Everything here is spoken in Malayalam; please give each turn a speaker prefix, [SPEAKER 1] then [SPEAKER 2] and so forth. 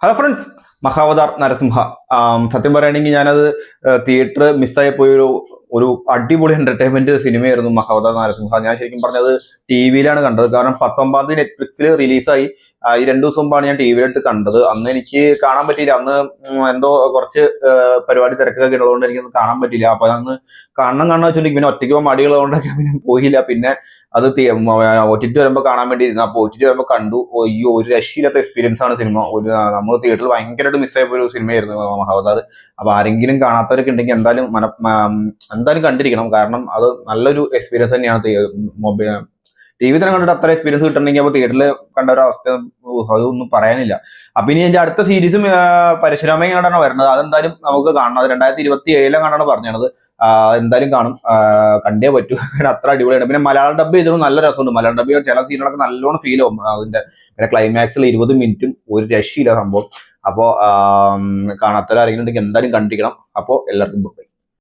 [SPEAKER 1] Hello friends, Mahavatar Narasimha. സത്യം പറയുകയാണെങ്കിൽ ഞാനത് തിയേറ്റർ മിസ്സായി പോയൊരു ഒരു അടിപൊളി എന്റർടൈൻമെന്റ് സിനിമയായിരുന്നു മഹാവതാർ നരസിംഹ. ഞാൻ ശരിക്കും പറഞ്ഞത് ടി വിയിലാണ് കണ്ടത്. കാരണം 19 നെറ്റ്ഫ്ലിക്സിൽ റിലീസായി. ഈ 2 ദിവസം മുമ്പാണ് ഞാൻ ടി വിയിലിട്ട് കണ്ടത്. അന്ന് എനിക്ക് കാണാൻ പറ്റിയില്ല. അന്ന് എന്തോ കുറച്ച് പരിപാടി തിരക്കൊക്കെ ഉള്ളതുകൊണ്ട് എനിക്കൊന്നും കാണാൻ പറ്റിയില്ല. അപ്പൊ അന്ന് കാണണം വെച്ചിട്ടുണ്ടെങ്കിൽ പിന്നെ ഒറ്റയ്ക്ക് മടിയുള്ളതുകൊണ്ടൊക്കെ പിന്നെ പോയില്ല. പിന്നെ അത് OTT വരുമ്പോൾ കാണാൻ വേണ്ടി ഇരുന്നു. അപ്പൊ OTT വരുമ്പോൾ കണ്ടു. അയ്യോ, ഒരു രക്ഷയില്ലാത്ത എക്സ്പീരിയൻസ് ആണ് സിനിമ. നമ്മൾ തിയേറ്ററിൽ ഭയങ്കരമായിട്ട് മിസ്സായ ഒരു സിനിമയായിരുന്നു മഹാവതാർ. അപ്പൊ ആരെങ്കിലും കാണാത്തവരൊക്കെ ഉണ്ടെങ്കിൽ എന്തായാലും കണ്ടിരിക്കണം. കാരണം അത് നല്ലൊരു എക്സ്പീരിയൻസ് തന്നെയാണ്. ടി വി തന്നെ കണ്ടിട്ട് അത്ര എക്സ്പീരിയൻസ് കിട്ടണമെങ്കിൽ അപ്പൊ തിയേറ്ററിൽ കണ്ട ഒരു അവസ്ഥ അതൊന്നും പറയാനില്ല. അപ്പൊ ഇനി എന്റെ അടുത്ത സീരീസും പരശുരാമയും കണ്ടാണ് വരുന്നത്. അതെന്തായാലും നമുക്ക് കാണണം. അത് 2027 കണ്ടാണ് പറഞ്ഞത്. എന്തായാലും കാണും, കണ്ടേ പറ്റൂ. അത്ര അടിപൊളിയാണ്. പിന്നെ മലയാളം ഡബ് ചെയ്തതും നല്ല രസമുണ്ട്. മലയാളം ഡബ് ചില സീനുകളൊക്കെ നല്ലോണം ഫീൽ ആവും. അതിന്റെ പിന്നെ ക്ലൈമാക്സിൽ 20 മിനിറ്റും ഒരു രക്ഷയില്ല സംഭവം. അപ്പോൾ കാണാത്തവരാരെങ്കിലും ഉണ്ടെങ്കിൽ എന്തായാലും കണ്ടിരിക്കണം. അപ്പോൾ എല്ലാവർക്കും